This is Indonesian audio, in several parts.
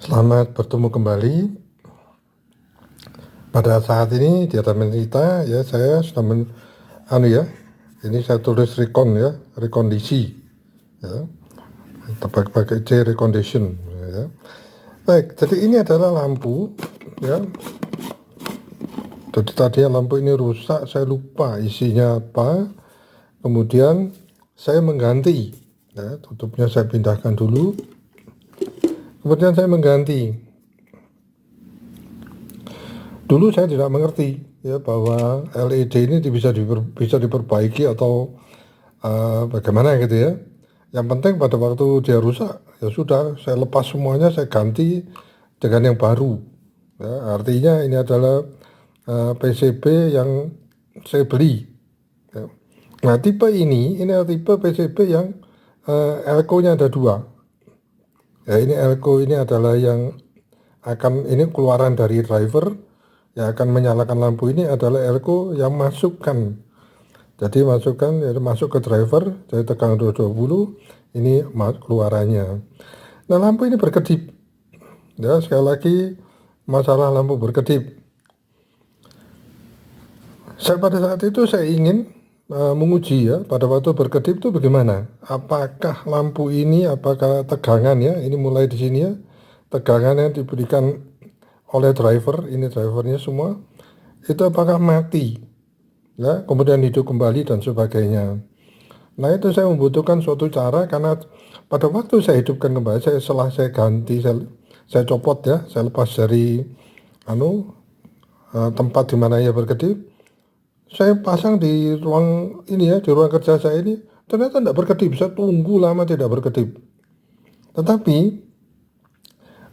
Selamat bertemu kembali. Pada saat ini di atas kita ya saya sudah ini saya tulis rekondisi ya, pakai C recondition ya. Baik, jadi ini adalah lampu ya. Jadi tadinya lampu ini rusak, saya lupa isinya apa. Kemudian saya mengganti ya, tutupnya saya pindahkan dulu. Kemudian saya mengganti. Dulu saya tidak mengerti ya bahwa LED ini bisa diperbaiki atau bagaimana gitu ya. Yang penting pada waktu dia rusak ya sudah saya lepas semuanya, saya ganti dengan yang baru. Ya, artinya ini adalah PCB yang saya beli. Ya. Nah tipe ini adalah tipe PCB yang elko-nya ada dua. Ya ini elko ini adalah yang ini keluaran dari driver yang akan menyalakan lampu ini adalah elko yang masukkan. Jadi masuk ke driver, jadi tegang 220, ini keluarannya. Nah lampu ini berkedip. Ya sekali lagi masalah lampu berkedip. Pada saat itu saya ingin menguji ya pada waktu berkedip itu bagaimana. Apakah lampu ini, apakah tegangan ya, ini mulai di sini ya, tegangan yang diberikan oleh driver, ini drivernya semua, itu apakah mati, ya, kemudian hidup kembali dan sebagainya. Nah itu saya membutuhkan suatu cara karena pada waktu saya hidupkan kembali, setelah saya ganti, saya copot ya, saya lepas dari tempat di mana ia berkedip, saya pasang di ruang ini ya, di ruang kerja saya ini, ternyata tidak berkedip. Saya tunggu lama tidak berkedip. Tetapi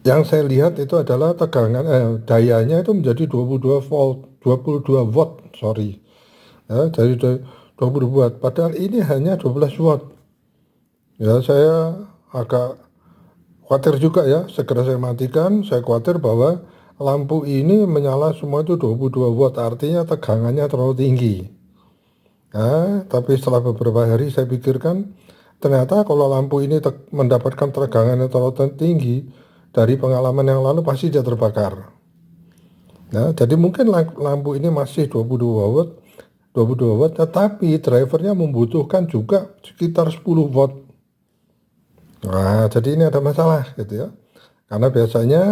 yang saya lihat itu adalah tegangan dayanya itu menjadi 22 volt, 22 watt, sorry. Ya, jadi 22 watt. Padahal ini hanya 12 watt. Ya, saya agak khawatir juga ya. Segera saya matikan, saya khawatir bahwa lampu ini menyala semua itu 22 watt, artinya tegangannya terlalu tinggi. Nah, tapi setelah beberapa hari saya pikirkan, ternyata kalau lampu ini mendapatkan tegangan yang terlalu tinggi, dari pengalaman yang lalu pasti dia terbakar. Nah, jadi mungkin lampu ini masih 22 watt, 22 watt, tetapi drivernya membutuhkan juga sekitar 10 watt. Nah, jadi ini ada masalah gitu ya. Karena biasanya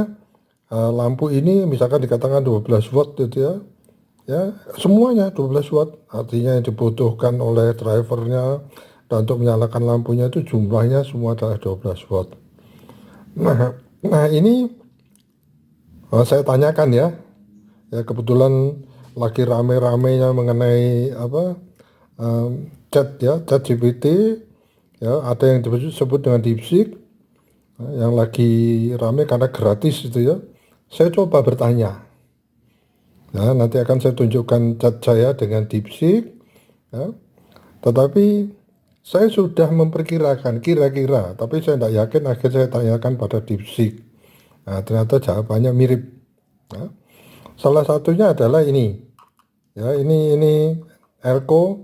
lampu ini misalkan dikatakan 12 watt gitu ya. Ya, semuanya 12 watt. Artinya yang dibutuhkan oleh drivernya dan untuk menyalakan lampunya itu jumlahnya semua adalah 12 watt. Nah ini saya tanyakan ya. Ya kebetulan lagi rame-ramenya mengenai chat GPT ya, ada yang disebut dengan DeepSeek yang lagi rame karena gratis itu ya. Saya coba bertanya. Nah, nanti akan saya tunjukkan chat saya dengan DeepSeek ya. Tetapi saya sudah memperkirakan kira-kira, tapi saya tidak yakin, akhirnya saya tanyakan pada DeepSeek. Nah, ternyata jawabannya mirip. Ya. Salah satunya adalah ini. Ya, ini elko,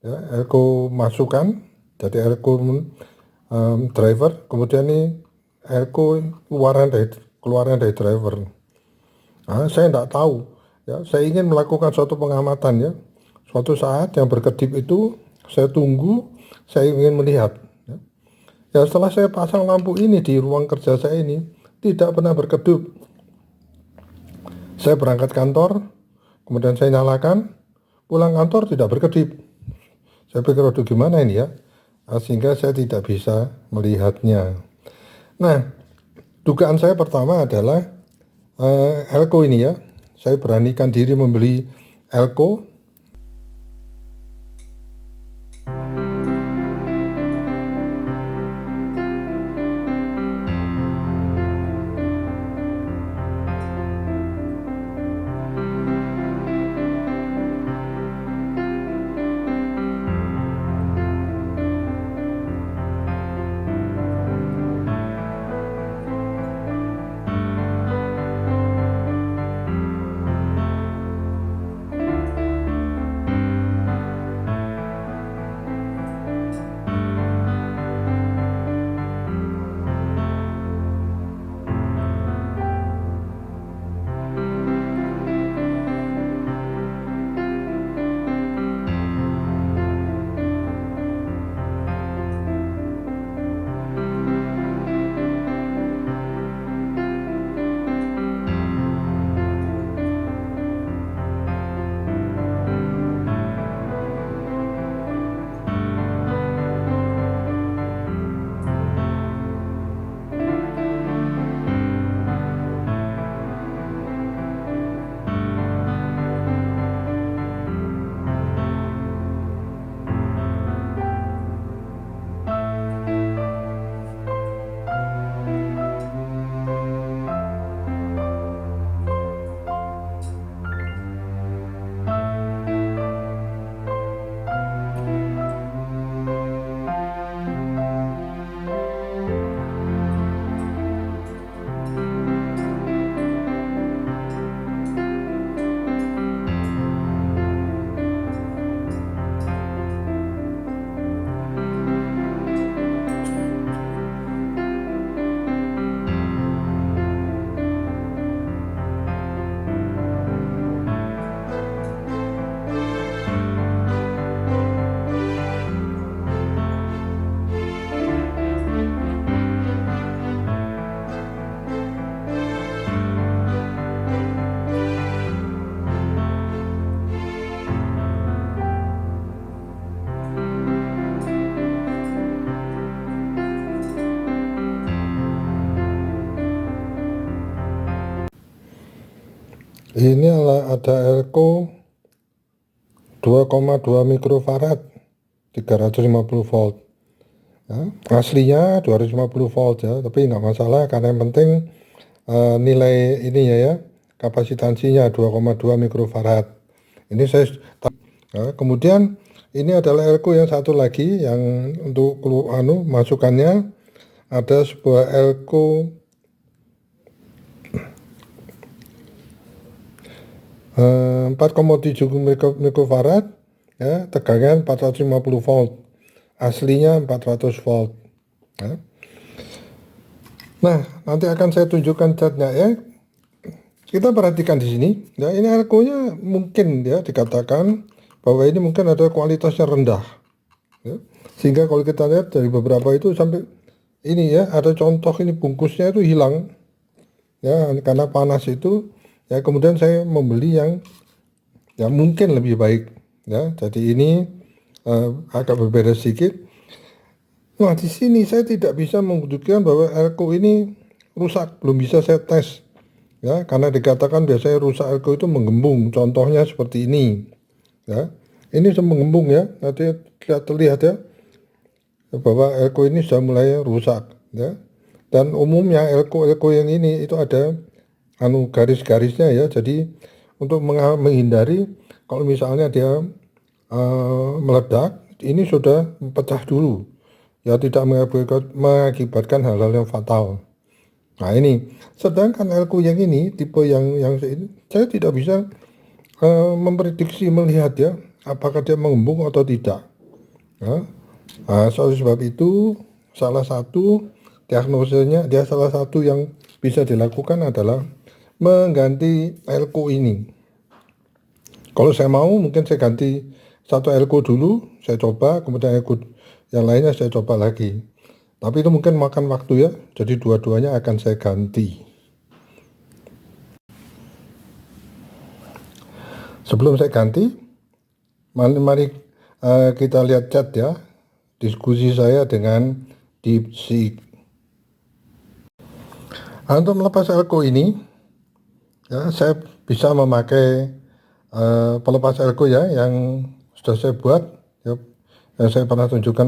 ya, elko masukan, jadi elko driver, kemudian ini elko keluaran dari driver. Nah, saya tidak tahu. Ya, saya ingin melakukan suatu pengamatan ya. Suatu saat yang berkedip itu saya tunggu, saya ingin melihat. Ya. Ya setelah saya pasang lampu ini di ruang kerja saya ini tidak pernah berkedip. Saya berangkat kantor, kemudian saya nyalakan, pulang kantor tidak berkedip. Saya pikir aduh gimana ini ya, sehingga saya tidak bisa melihatnya. Nah, dugaan saya pertama adalah elko ini ya. Saya beranikan diri membeli elko. Ini ada elko 2,2 mikrofarad 350 volt ya. Aslinya 250 volt ya, tapi nggak masalah karena yang penting nilai ininya ya, kapasitansinya 2,2 mikrofarad. Ini saya ya, kemudian ini adalah elko yang satu lagi yang untuk masukannya ada sebuah elko 4,7 mikrofarad ya, tegangan 450 volt, aslinya 400 volt ya. Nah, nanti akan saya tunjukkan catnya ya. Kita perhatikan di sini ya, ini elko-nya mungkin ya dikatakan bahwa ini mungkin ada kualitasnya rendah ya. Sehingga kalau kita lihat dari beberapa itu sampai ini ya, ada contoh ini bungkusnya itu hilang ya karena panas itu ya. Kemudian saya membeli yang ya mungkin lebih baik ya. Jadi ini agak berbeda sedikit. Nah, di sini saya tidak bisa membuktikan bahwa elko ini rusak, belum bisa saya tes ya, karena dikatakan biasanya rusak elko itu menggembung. Contohnya seperti ini ya. Ini menggembung ya. Nanti terlihat ya bahwa elko ini sudah mulai rusak ya. Dan umumnya elko yang ini itu ada garis-garisnya ya. Jadi untuk menghindari kalau misalnya dia meledak, ini sudah pecah dulu ya, tidak mengakibatkan hal-hal yang fatal. Nah ini, sedangkan elko yang ini tipe yang ini, saya tidak bisa memprediksi melihat ya apakah dia mengembung atau tidak ya. Nah, soal sebab itu salah satu diagnosisnya dia salah satu yang bisa dilakukan adalah mengganti elko ini. Kalau saya mau mungkin saya ganti satu elko dulu, saya coba, kemudian elko yang lainnya saya coba lagi. Tapi itu mungkin makan waktu ya, jadi dua-duanya akan saya ganti. Sebelum saya ganti, mari kita lihat chat ya, diskusi saya dengan DeepSeek. Untuk melepas elko ini, ya saya bisa memakai pelepas elko ya yang sudah saya buat ya, yang saya pernah tunjukkan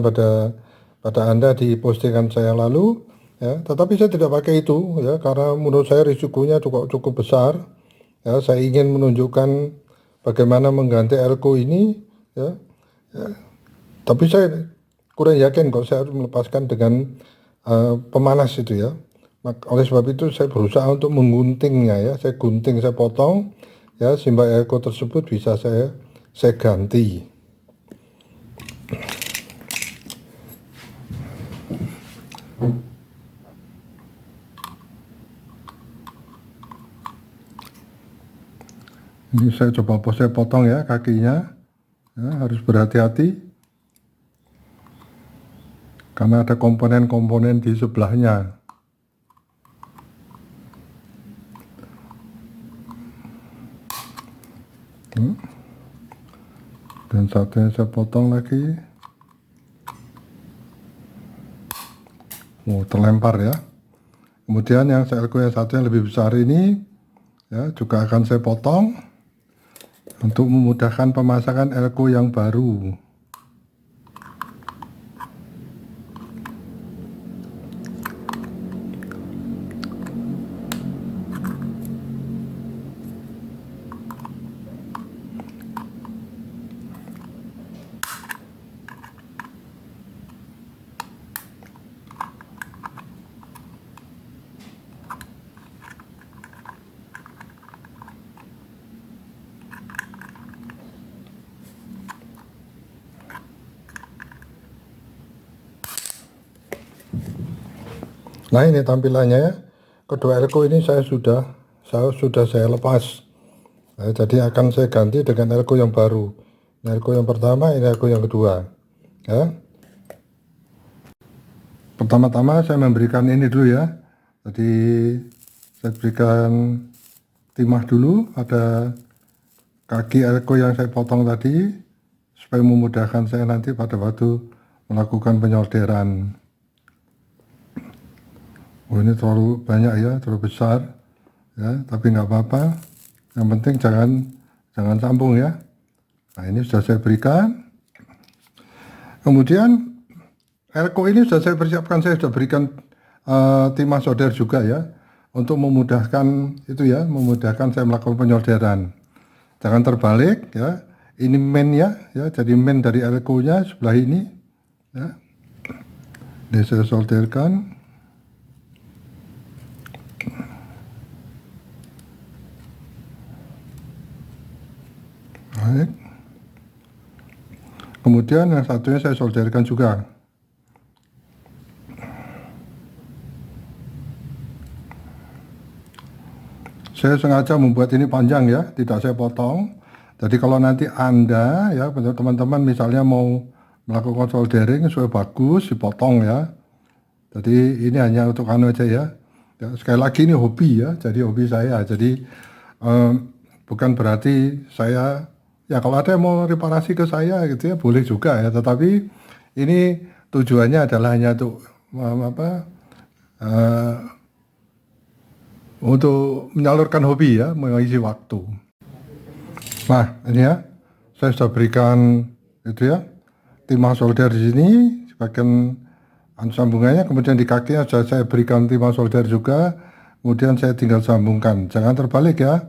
pada Anda di postingan saya lalu ya. Tetapi saya tidak pakai itu ya karena menurut saya risikonya cukup besar ya. Saya ingin menunjukkan bagaimana mengganti elko ini ya, ya. Tapi saya kurang yakin kalau saya harus melepaskan dengan pemanas itu ya. Oleh sebab itu saya berusaha untuk mengguntingnya ya. Saya gunting, saya potong ya, sehingga elko tersebut bisa saya ganti. Ini saya potong ya kakinya ya, harus berhati-hati karena ada komponen-komponen di sebelahnya. Dan satunya saya potong lagi. Terlempar ya. Kemudian yang elko yang satu yang lebih besar ini ya juga akan saya potong untuk memudahkan pemasangan elko yang baru. Nah ini tampilannya ya. Kedua elko ini sudah saya lepas. Nah, jadi akan saya ganti dengan elko yang baru. Ini elko yang pertama, ini elko yang kedua. Ya. Pertama-tama saya memberikan ini dulu ya. Jadi saya berikan timah dulu pada kaki elko yang saya potong tadi supaya memudahkan saya nanti pada waktu melakukan penyolderan. Oh ini terlalu banyak ya, terlalu besar ya, tapi nggak apa-apa. Yang penting jangan sambung ya. Nah, ini sudah saya berikan. Kemudian elko ini sudah saya persiapkan, saya sudah berikan timah solder juga ya, untuk memudahkan itu ya, memudahkan saya melakukan penyolderan. Jangan terbalik ya. Ini main ya, jadi main dari elko-nya sebelah ini ya. Ini saya solderkan. Baik. Kemudian yang satunya saya solderkan juga. Saya sengaja membuat ini panjang ya, tidak saya potong. Jadi kalau nanti Anda ya, teman-teman misalnya mau melakukan soldering supaya bagus, dipotong ya. Jadi ini hanya untuk anu aja ya. Sekali lagi ini hobi ya, jadi hobi saya. Jadi bukan berarti saya, ya kalau ada yang mau reparasi ke saya gitu ya, boleh juga ya. Tetapi ini tujuannya adalah hanya untuk menyalurkan hobi ya, mengisi waktu. Nah ini ya, saya sudah berikan itu ya, timah solder di sini sebagian sambungannya, kemudian di kakinya sudah saya berikan timah solder juga, kemudian saya tinggal sambungkan. Jangan terbalik ya,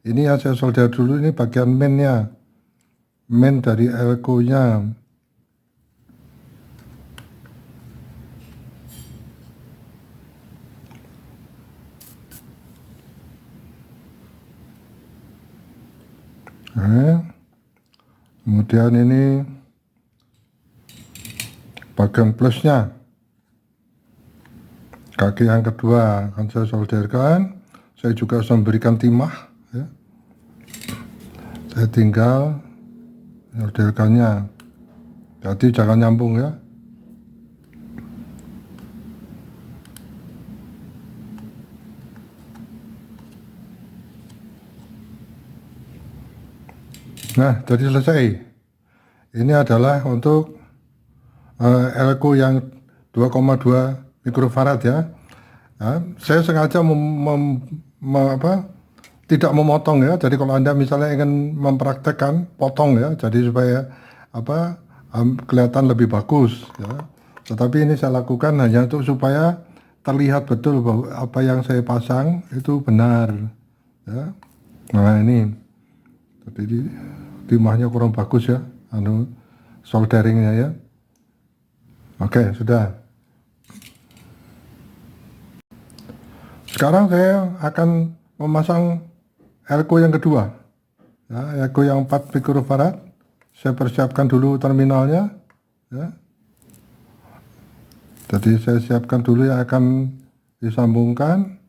ini yang saya solder dulu, ini bagian mainnya, main dari elko-nya. Nah, kemudian ini bagian plusnya, kaki yang kedua akan saya solderkan. Saya juga harus memberikan timah ya. Saya tinggal solderkannya, jadi jangan nyambung ya. Nah, jadi selesai. Ini adalah untuk elko yang 2,2 mikrofarad ya. Nah, saya sengaja tidak memotong ya. Jadi kalau Anda misalnya ingin mempraktekkan potong ya, jadi supaya kelihatan lebih bagus ya. Tetapi ini saya lakukan hanya untuk supaya terlihat betul bahwa apa yang saya pasang itu benar ya. Nah ini, jadi timahnya kurang bagus ya, solderingnya ya. Oke, sudah. Sekarang saya akan memasang elko yang kedua ya, elko yang 4 mikrofarad. Saya persiapkan dulu terminalnya ya. Jadi saya siapkan dulu yang akan disambungkan.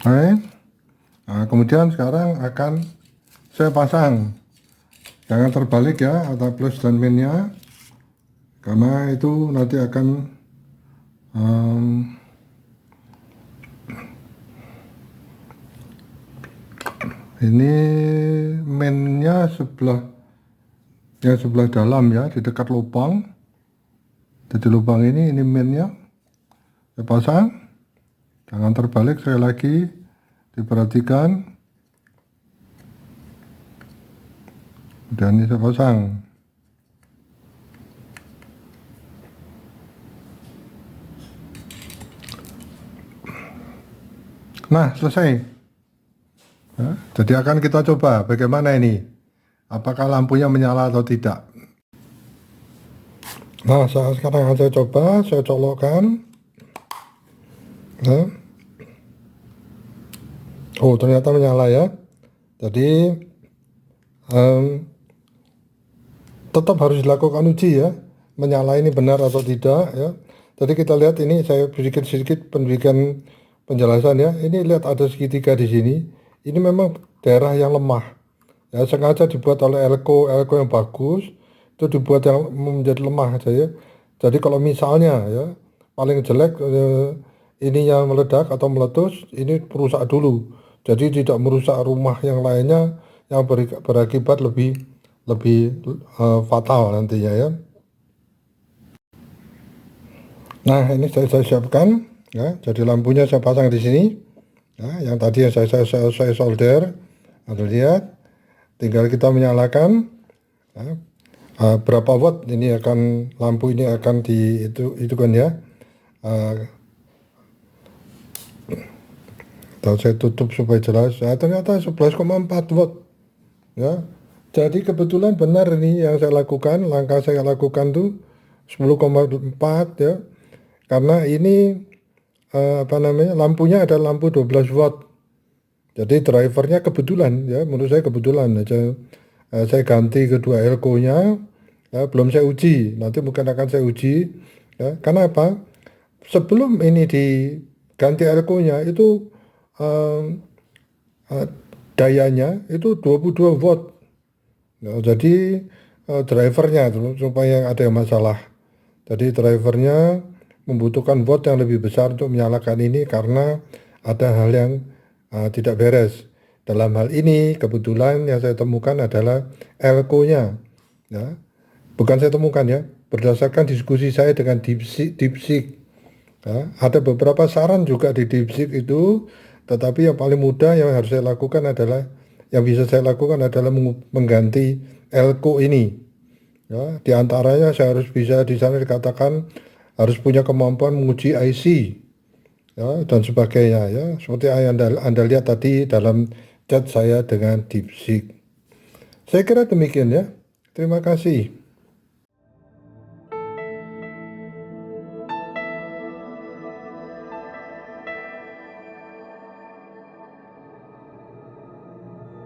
Oke. Nah, kemudian sekarang akan saya pasang. Jangan terbalik ya, antara plus dan minnya, karena itu nanti akan ini minnya sebelah dalam ya, di dekat lubang. Jadi lubang ini minnya saya pasang. Jangan terbalik, sekali lagi diperhatikan. Dan ini saya pasang. Nah, selesai. Nah, jadi akan kita coba bagaimana ini. Apakah lampunya menyala atau tidak. Nah, sekarang saya coba, saya colokkan. Nah. Oh, ternyata menyala ya. Jadi tetap harus dilakukan uji ya, menyala ini benar atau tidak ya. Jadi kita lihat ini, saya sedikit pendidikan penjelasan ya. Ini lihat ada segitiga di sini. Ini memang daerah yang lemah ya, sengaja dibuat oleh elko yang bagus, itu dibuat yang menjadi lemah aja ya. Jadi kalau misalnya ya paling jelek ininya meledak atau meletus, ini merusak dulu. Jadi tidak merusak rumah yang lainnya yang berakibat lebih fatal nantinya ya. Nah, ini saya siapkan, ya. Jadi lampunya saya pasang di sini, ya. Yang tadi yang saya solder, Anda lihat. Tinggal kita menyalakan, ya. Berapa watt ini akan lampu ini akan itu kan ya. Dan saya tutup supaya jelas. Nah, ternyata 11,4 watt, ya. Jadi kebetulan benar ini yang saya lakukan, langkah saya lakukan tuh 10,4 ya. Karena ini apa namanya, lampunya ada lampu 12 watt. Jadi drivernya kebetulan ya, menurut saya kebetulan aja. Saya ganti kedua elko-nya, ya, belum saya uji. Nanti mungkin akan saya uji. Ya. Karena apa? Sebelum ini diganti elko-nya itu eh, eh, dayanya itu 22 watt. Ya, jadi drivernya supaya ada yang masalah. Jadi drivernya membutuhkan watt yang lebih besar untuk menyalakan ini karena ada hal yang tidak beres. Dalam hal ini kebetulan yang saya temukan adalah elko-nya. Ya. Bukan saya temukan ya, berdasarkan diskusi saya dengan DeepSeek. Ya. Ada beberapa saran juga di DeepSeek itu, tetapi yang paling mudah yang harus saya lakukan adalah, yang bisa saya lakukan adalah mengganti elko ini. Ya, di antaranya saya harus bisa di sana dikatakan harus punya kemampuan menguji IC, ya, dan sebagainya ya. Seperti yang Anda lihat tadi dalam chat saya dengan DeepSeek. Saya kira demikian ya. Terima kasih.